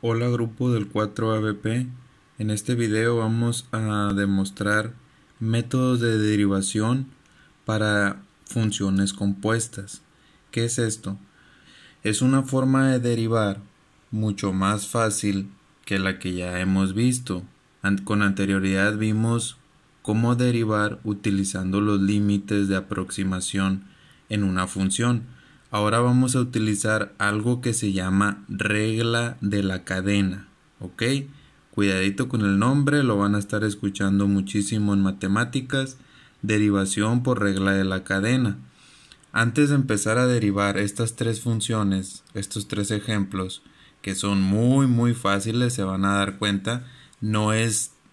Hola grupo del 4ABP. En este video vamos a demostrar métodos de derivación para funciones compuestas. ¿Qué es esto? Es una forma de derivar mucho más fácil que la que ya hemos visto. Con anterioridad vimos cómo derivar utilizando los límites de aproximación en una función. Ahora vamos a utilizar algo que se llama regla de la cadena, ¿ok? Cuidadito con el nombre, lo van a estar escuchando muchísimo en matemáticas. Derivación por regla de la cadena. Antes de empezar a derivar estas tres funciones, estos tres ejemplos, que son muy fáciles, se van a dar cuenta, no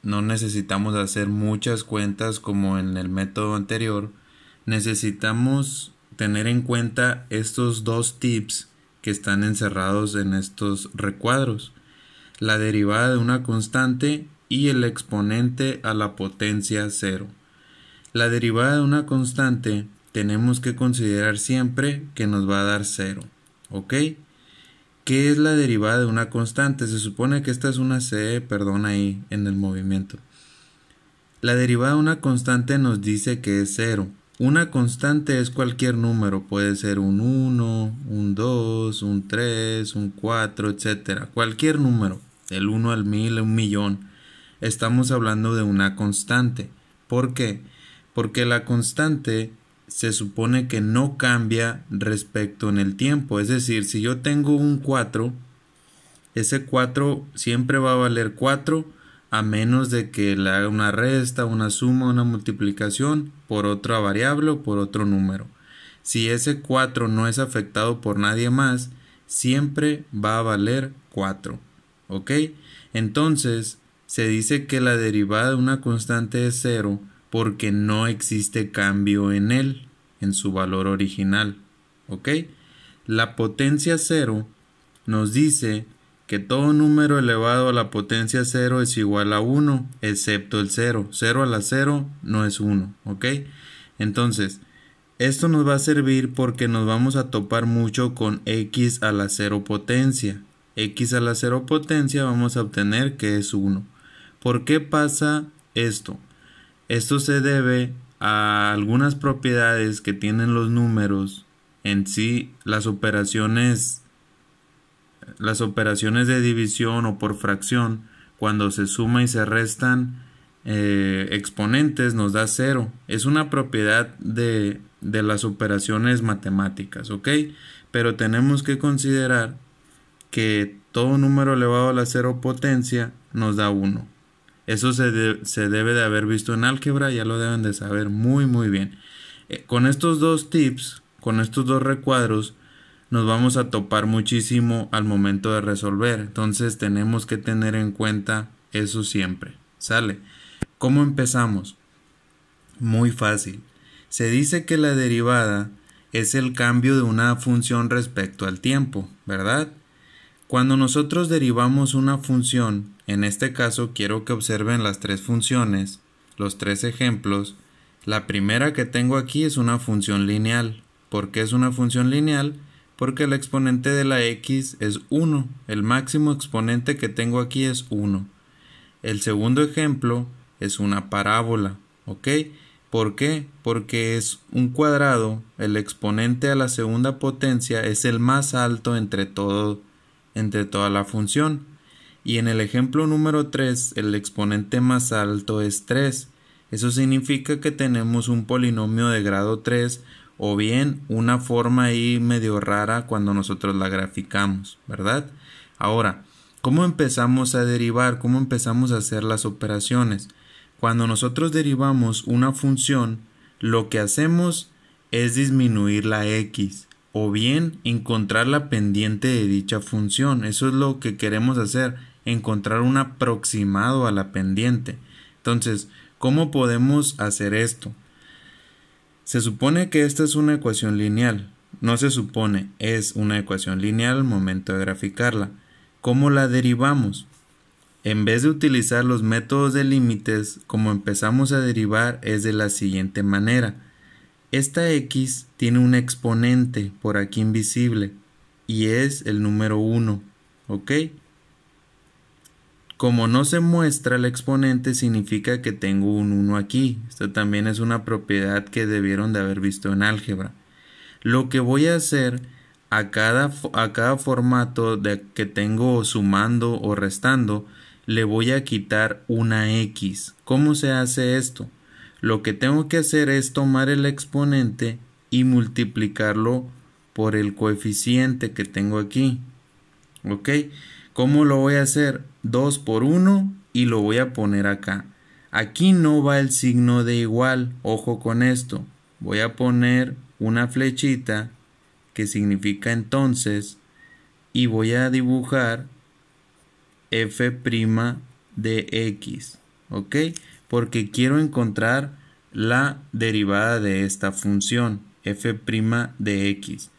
necesitamos hacer muchas cuentas como en el método anterior. Necesitamos tener en cuenta estos dos tips que están encerrados en estos recuadros: la derivada de una constante y el exponente a la potencia cero. La derivada de una constante tenemos que considerar siempre que nos va a dar cero, ¿ok? ¿Qué es la derivada de una constante? Se supone que esta es una C, perdón, ahí en el movimiento. La derivada de una constante nos dice que es cero. Una constante es cualquier número, puede ser un 1, un 2, un 3, un 4, etc. Cualquier número, del 1 al 1000, un millón. Estamos hablando de una constante. ¿Por qué? Porque la constante se supone que no cambia respecto en el tiempo. Es decir, si yo tengo un 4, ese 4 siempre va a valer 4 a menos de que le haga una resta, una suma, una multiplicación por otra variable o por otro número. Si ese 4 no es afectado por nadie más, siempre va a valer 4. ¿Ok? Entonces, se dice que la derivada de una constante es 0 porque no existe cambio en él, en su valor original. ¿Ok? La potencia 0 nos dice que todo número elevado a la potencia 0 es igual a 1, excepto el 0. 0 a la 0 no es 1, ¿ok? Entonces, esto nos va a servir porque nos vamos a topar mucho con x a la 0 potencia. X a la 0 potencia vamos a obtener que es 1. ¿Por qué pasa esto? Esto se debe a algunas propiedades que tienen los números en sí, las operaciones de división o por fracción. Cuando se suma y se restan exponentes nos da 0. Es una propiedad de las operaciones matemáticas, ¿ok? Pero tenemos que considerar que todo número elevado a la 0 potencia nos da 1. Eso se debe de haber visto en álgebra, ya lo deben de saber muy bien. Con estos dos tips, con estos dos recuadros, nos vamos a topar muchísimo al momento de resolver. Entonces tenemos que tener en cuenta eso siempre. ¿Sale? ¿Cómo empezamos? Muy fácil. Se dice que la derivada es el cambio de una función respecto al tiempo, ¿verdad? Cuando nosotros derivamos una función, en este caso quiero que observen las tres funciones, los tres ejemplos. La primera que tengo aquí es una función lineal. ¿Por qué es una función lineal? Porque el exponente de la x es 1. El máximo exponente que tengo aquí es 1. El segundo ejemplo es una parábola, ¿ok? ¿Por qué? Porque es un cuadrado. El exponente a la segunda potencia es el más alto entre toda la función. Y en el ejemplo número 3, el exponente más alto es 3. Eso significa que tenemos un polinomio de grado 3, o bien una forma ahí medio rara cuando nosotros la graficamos, ¿verdad? Ahora, ¿cómo empezamos a derivar? ¿Cómo empezamos a hacer las operaciones? Cuando nosotros derivamos una función, lo que hacemos es disminuir la x, o bien encontrar la pendiente de dicha función. Eso es lo que queremos hacer, encontrar un aproximado a la pendiente. Entonces, ¿cómo podemos hacer esto? Se supone que esta es una ecuación lineal. No se supone, es una ecuación lineal al momento de graficarla. ¿Cómo la derivamos? En vez de utilizar los métodos de límites, como empezamos a derivar es de la siguiente manera. Esta x tiene un exponente por aquí invisible y es el número 1, ¿ok? Como no se muestra el exponente, significa que tengo un 1 aquí. Esto también es una propiedad que debieron de haber visto en álgebra. Lo que voy a hacer a cada formato que tengo sumando o restando, le voy a quitar una X. ¿Cómo se hace esto? Lo que tengo que hacer es tomar el exponente y multiplicarlo por el coeficiente que tengo aquí. ¿Ok? ¿Cómo lo voy a hacer? 2 por 1 y lo voy a poner acá. Aquí no va el signo de igual. Ojo con esto. Voy a poner una flechita que significa entonces y voy a dibujar f' de x. ¿Ok? Porque quiero encontrar la derivada de esta función f' de x.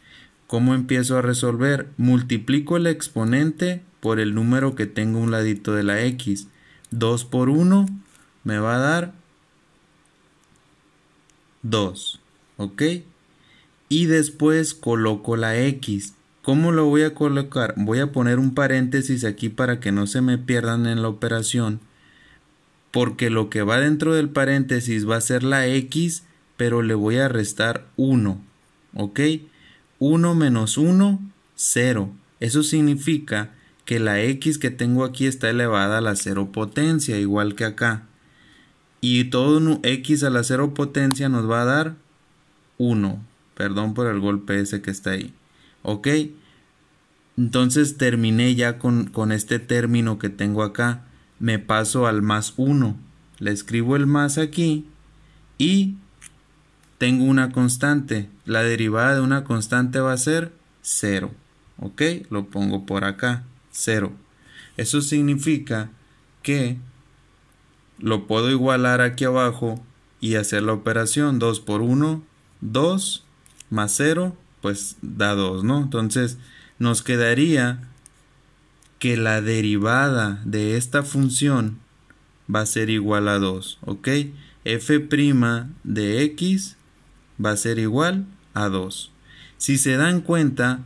¿Cómo empiezo a resolver? Multiplico el exponente por el número que tengo a un ladito de la x. 2 por 1 me va a dar 2. ¿Ok? Y después coloco la x. ¿Cómo lo voy a colocar? Voy a poner un paréntesis aquí para que no se me pierdan en la operación. Porque lo que va dentro del paréntesis va a ser la x, pero le voy a restar 1. ¿Ok? 1 menos 1, 0. Eso significa que la x que tengo aquí está elevada a la 0 potencia, igual que acá. Y todo x a la 0 potencia nos va a dar 1. Perdón por el golpe ese que está ahí. ¿Ok? Entonces terminé ya con este término que tengo acá. Me paso al más 1. Le escribo el más aquí y tengo una constante. La derivada de una constante va a ser 0. ¿Ok? Lo pongo por acá. 0. Eso significa que lo puedo igualar aquí abajo y hacer la operación. 2 por 1, 2 más 0, pues da 2, ¿no? Entonces nos quedaría que la derivada de esta función va a ser igual a 2. ¿Ok? f' de x va a ser igual a 2. Si se dan cuenta,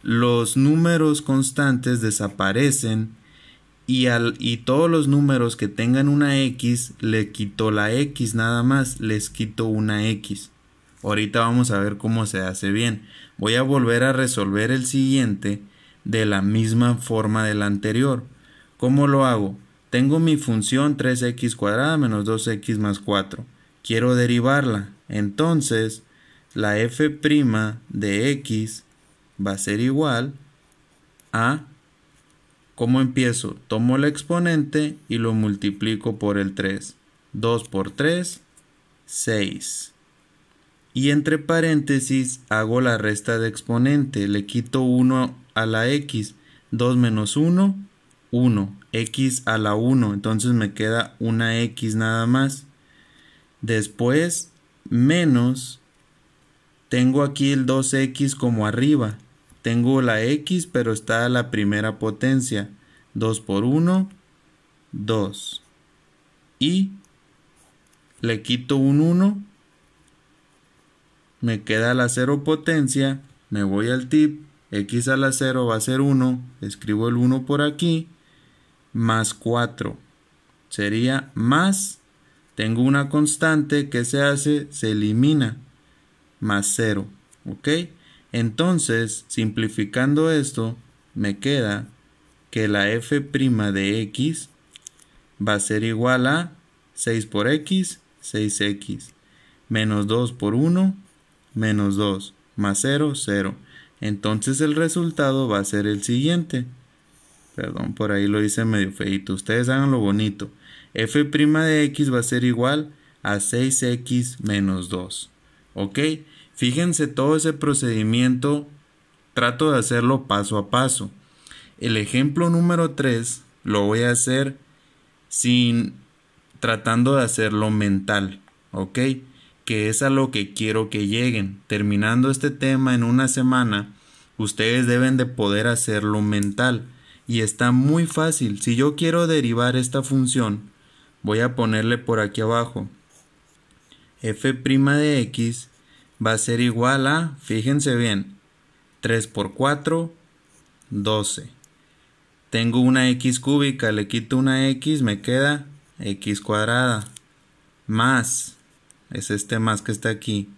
los números constantes desaparecen y todos los números que tengan una x, le quito la x nada más, les quito una x. Ahorita vamos a ver cómo se hace bien. Voy a volver a resolver el siguiente de la misma forma del anterior. ¿Cómo lo hago? Tengo mi función 3x cuadrada menos 2x más 4. Quiero derivarla. Entonces, la f' de x va a ser igual a... ¿Cómo empiezo? Tomo el exponente y lo multiplico por el 3. 2 por 3, 6. Y entre paréntesis hago la resta de exponente. Le quito 1 a la x. 2 menos 1, 1. X a la 1. Entonces me queda una x nada más. Después, menos. Tengo aquí el 2x como arriba. Tengo la x, pero está a la primera potencia. 2 por 1, 2. Y le quito un 1. Me queda la 0 potencia. Me voy al tip. X a la 0 va a ser 1. Escribo el 1 por aquí. Más 4. Sería más. Tengo una constante que se hace, se elimina. Más 0. ¿Ok? Entonces, simplificando esto, me queda que la f' de x va a ser igual a 6 por x, 6x. Menos 2 por 1, menos 2. Más 0, 0. Entonces el resultado va a ser el siguiente. Perdón, por ahí lo hice medio feito. Ustedes hagan lo bonito. f' de x va a ser igual a 6x menos 2. ¿Ok? Fíjense todo ese procedimiento. Trato de hacerlo paso a paso. El ejemplo número 3 lo voy a hacer tratando de hacerlo mental. ¿Ok? Que es a lo que quiero que lleguen. Terminando este tema en una semana, ustedes deben de poder hacerlo mental. Y está muy fácil. Si yo quiero derivar esta función, voy a ponerle por aquí abajo. f' de x va a ser igual a, fíjense bien, 3 por 4, 12. Tengo una x cúbica, le quito una x, me queda x cuadrada. Más, es este más que está aquí.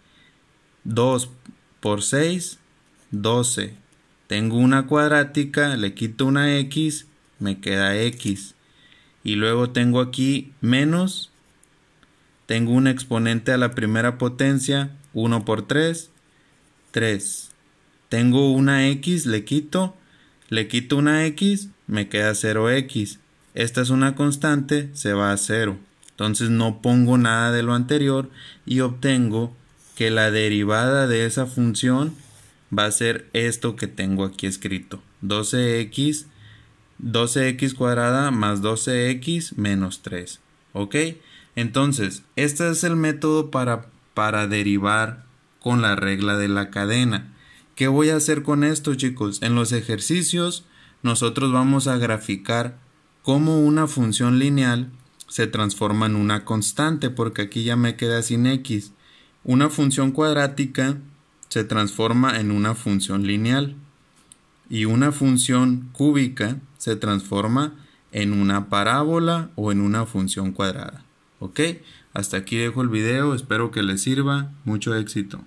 2 por 6, 12. Tengo una cuadrática, le quito una x, me queda x. Y luego tengo aquí menos. Tengo un exponente a la primera potencia, 1 por 3, 3. Tengo una x, le quito una x, me queda 0x. Esta es una constante, se va a 0. Entonces no pongo nada de lo anterior y obtengo que la derivada de esa función va a ser esto que tengo aquí escrito. 12x cuadrada más 12x menos 3. ¿Ok? Entonces, este es el método para derivar con la regla de la cadena. ¿Qué voy a hacer con esto, chicos? En los ejercicios nosotros vamos a graficar cómo una función lineal se transforma en una constante, porque aquí ya me queda sin x. Una función cuadrática se transforma en una función lineal y una función cúbica se transforma en una parábola o en una función cuadrada. ¿Ok? Hasta aquí dejo el video, espero que les sirva. Mucho éxito.